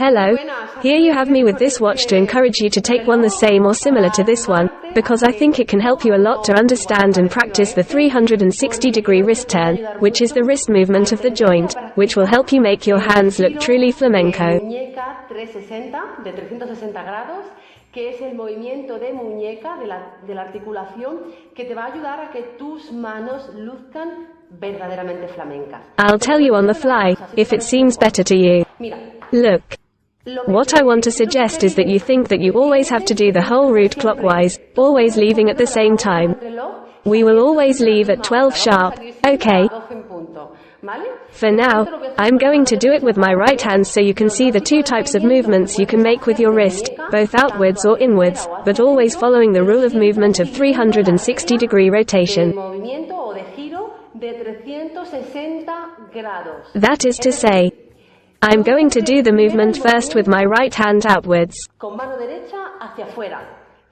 Hello. Here you have me with this watch to encourage you to take one the same or similar to this one, because I think it can help you a lot to understand and practice the 360-degree wrist turn, which is the wrist movement of the joint, which will help you make your hands look truly flamenco. Que es el movimiento de muñeca de la articulación que te va a ayudar a que tus manos luzcan verdaderamente flamencas. I'll tell you on the fly, if it seems better to you. Look. What I want to suggest is that you think that you always have to do the whole route clockwise, always leaving at the same time. We will always leave at 12 sharp, okay? For now, I'm going to do it with my right hand so you can see the two types of movements you can make with your wrist, both outwards or inwards, but always following the rule of movement of 360-degree rotation. That is to say, I'm going to do the movement first with my right hand outwards.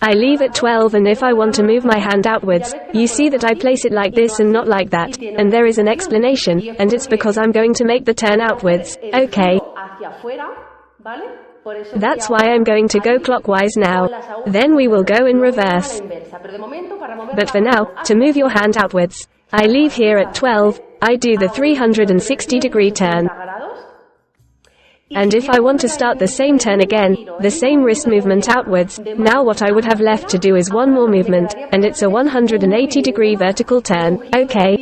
I leave at 12, and if I want to move my hand outwards, you see that I place it like this and not like that, and there is an explanation, and it's because I'm going to make the turn outwards, okay? That's why I'm going to go clockwise now. Then we will go in reverse. But for now, to move your hand outwards, I leave here at 12, I do the 360-degree turn. And if I want to start the same turn again, the same wrist movement outwards, now what I would have left to do is one more movement, and it's a 180-degree vertical turn, okay?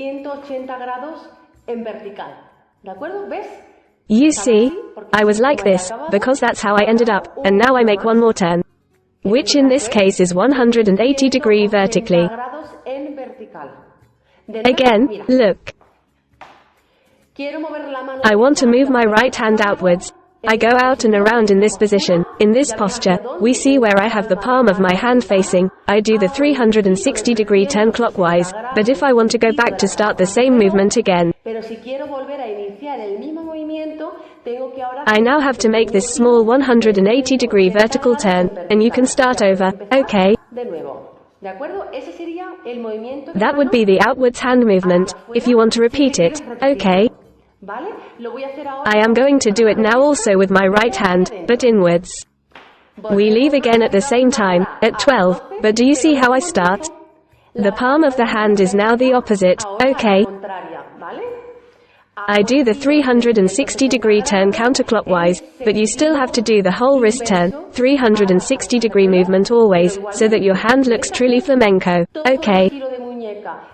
You see, I was like this, because that's how I ended up, and now I make one more turn, which in this case is 180-degree vertically. Again, look. I want to move my right hand outwards. I go out and around in this position. In this posture, we see where I have the palm of my hand facing. I do the 360-degree turn clockwise, but if I want to go back to start the same movement again, I now have to make this small 180-degree vertical turn, and you can start over, okay? That would be the outwards hand movement, if you want to repeat it, okay? I am going to do it now also with my right hand, but inwards. We leave again at the same time, at 12, but do you see how I start? The palm of the hand is now the opposite, okay? I do the 360-degree turn counterclockwise, but you still have to do the whole wrist turn, 360-degree movement always, so that your hand looks truly flamenco, okay?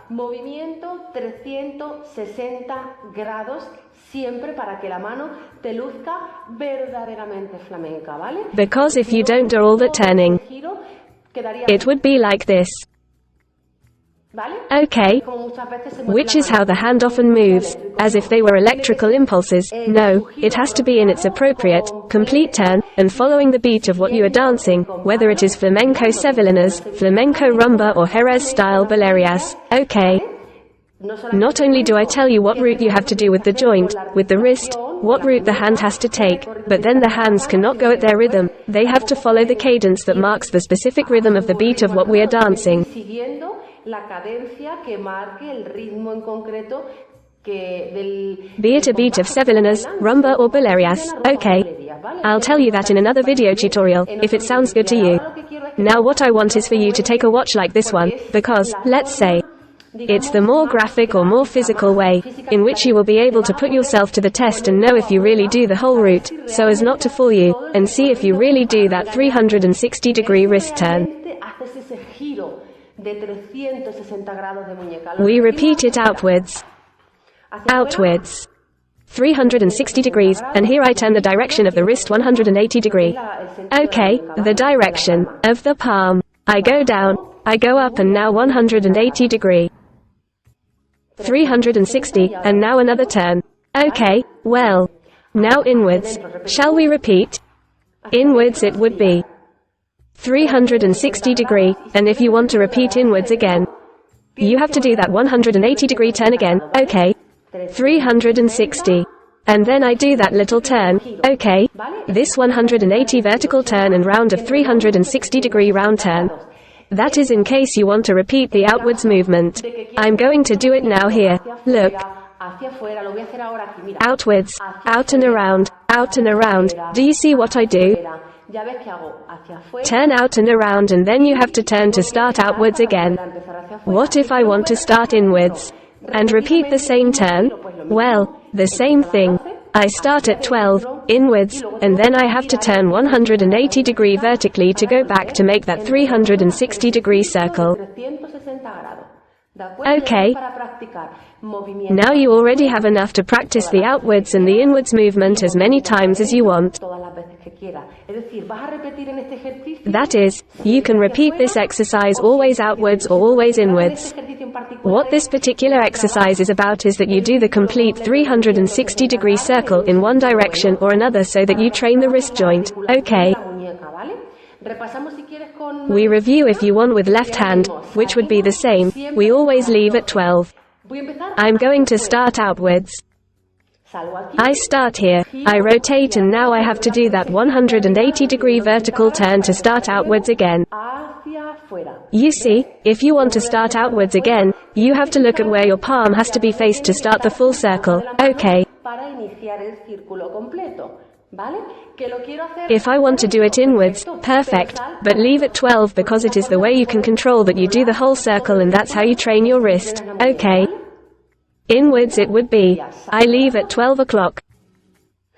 Movimiento 360 grados, siempre para que la mano te luzca verdaderamente flamenca, ¿vale? Because if you don't do all that turning, it would be like this. Okay, which is how the hand often moves, as if they were electrical impulses. No, it has to be in its appropriate, complete turn, and following the beat of what you are dancing, whether it is flamenco sevillanas, flamenco rumba or Jerez-style bolerías, okay? Not only do I tell you what route you have to do with the joint, with the wrist, what route the hand has to take, but then the hands cannot go at their rhythm, they have to follow the cadence that marks the specific rhythm of the beat of what we are dancing. La cadencia que marque el ritmo en concreto be it a beat of sevillanas, rumba or bolerías, okay? I'll tell you that in another video tutorial, if it sounds good to you. Now what I want is for you to take a watch like this one, because, let's say, it's the more graphic or more physical way, in which you will be able to put yourself to the test and know if you really do the whole route, so as not to fool you, and see if you really do that 360-degree wrist turn. We repeat it outwards. Outwards. 360 degrees, and here I turn the direction of the wrist 180 degree. Okay, the direction of the palm. I go down, I go up, and now 180 degree. 360, and now another turn. Okay, well. Now inwards. Shall we repeat? Inwards it would be 360 degree, and if you want to repeat inwards again, you have to do that 180 degree turn again, okay? 360. And then I do that little turn, okay? This 180 vertical turn and round of 360 degree round turn. That is in case you want to repeat the outwards movement. I'm going to do it now here. Look. Outwards, out and around, out and around. Do you see what I do? Turn out and around, and then you have to turn to start outwards again. What if I want to start inwards? And repeat the same turn? Well, the same thing. I start at 12, inwards, and then I have to turn 180 degrees vertically to go back to make that 360 degree circle. Okay. Now you already have enough to practice the outwards and the inwards movement as many times as you want. That is, you can repeat this exercise always outwards or always inwards. What this particular exercise is about is that you do the complete 360 degree circle in one direction or another so that you train the wrist joint, okay? We review if you want with left hand, which would be the same. We always leave at 12. I'm going to start outwards. I start here, I rotate, and now I have to do that 180 degree vertical turn to start outwards again. You see, if you want to start outwards again, you have to look at where your palm has to be faced to start the full circle, okay? If I want to do it inwards, perfect, but leave at 12 because it is the way you can control that you do the whole circle, and that's how you train your wrist, okay? Inwards it would be, I leave at 12 o'clock.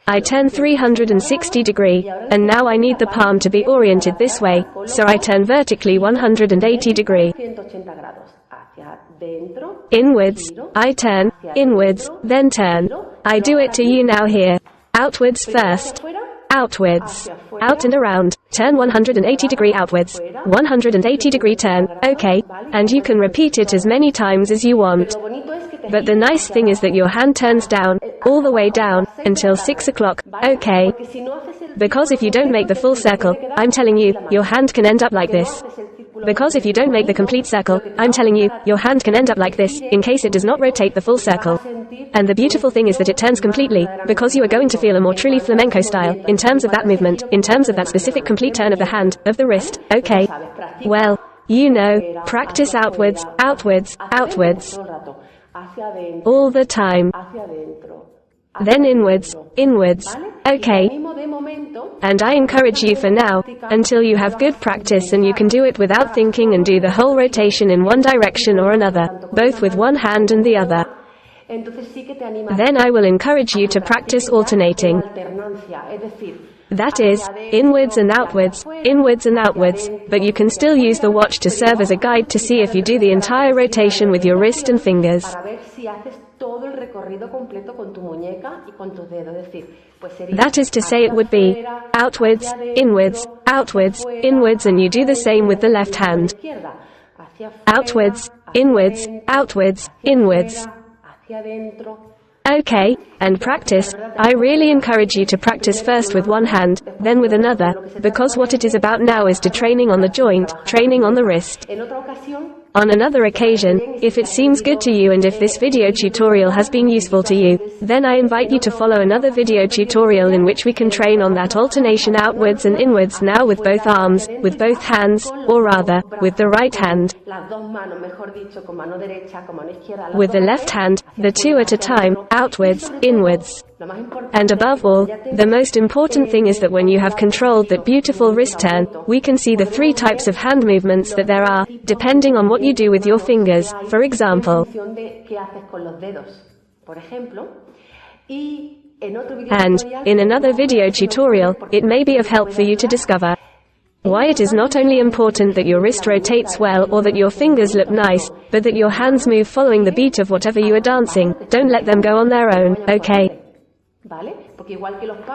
I turn 360 degree, and now I need the palm to be oriented this way, so I turn vertically 180 degree. Inwards, I turn, inwards, then turn. I do it to you now here. Outwards first. Outwards. Out and around. Turn 180 degree outwards. 180 degree turn, okay, and you can repeat it as many times as you want. But the nice thing is that your hand turns down, all the way down, until 6 o'clock, okay? Because if you don't make the full circle, I'm telling you, your hand can end up like this. Because if you don't make the complete circle, I'm telling you, your hand can end up like this, in case it does not rotate the full circle. And the beautiful thing is that it turns completely, because you are going to feel a more truly flamenco style, in terms of that movement, in terms of that specific complete turn of the hand, of the wrist, okay? Well, you know, practice outwards, outwards, outwards. All the time. Then inwards, inwards, okay? And I encourage you for now, until you have good practice and you can do it without thinking and do the whole rotation in one direction or another, both with one hand and the other. Then I will encourage you to practice alternating. That is, inwards and outwards, but you can still use the watch to serve as a guide to see if you do the entire rotation with your wrist and fingers. That is to say, it would be outwards, inwards, and you do the same with the left hand. Outwards, inwards, inwards. Okay, and practice. I really encourage you to practice first with one hand, then with another, because what it is about now is to training on the joint, training on the wrist. On another occasion, if it seems good to you and if this video tutorial has been useful to you, then I invite you to follow another video tutorial in which we can train on that alternation outwards and inwards now with both arms, with both hands, or rather, with the right hand. With the left hand, the two at a time, outwards, inwards. And above all, the most important thing is that when you have controlled that beautiful wrist turn, we can see the three types of hand movements that there are, depending on what you do with your fingers, for example. And, in another video tutorial, it may be of help for you to discover why it is not only important that your wrist rotates well or that your fingers look nice, but that your hands move following the beat of whatever you are dancing. Don't let them go on their own, okay?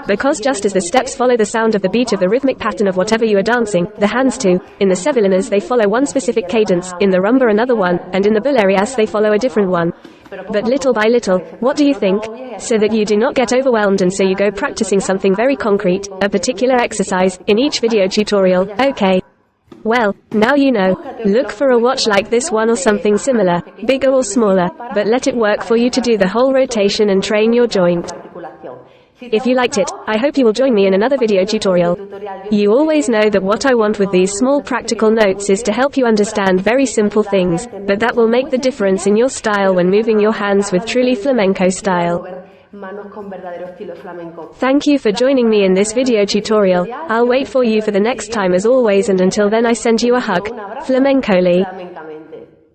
Because just as the steps follow the sound of the beat of the rhythmic pattern of whatever you are dancing, the hands too. In the sevillanias they follow one specific cadence, in the rumba another one, and in the bulerías they follow a different one. But little by little, what do you think? So that you do not get overwhelmed and so you go practicing something very concrete, a particular exercise, in each video tutorial, okay? Well, now you know. Look for a watch like this one or something similar, bigger or smaller, but let it work for you to do the whole rotation and train your joint. If you liked it, I hope you will join me in another video tutorial. You always know that what I want with these small practical notes is to help you understand very simple things, but that will make the difference in your style when moving your hands with truly flamenco style. manos con verdadero estilo flamenco. Thank you for joining me in this video tutorial. I'll wait for you for the next time as always, and until then I send you a hug. Flamencoli. Flamencamente.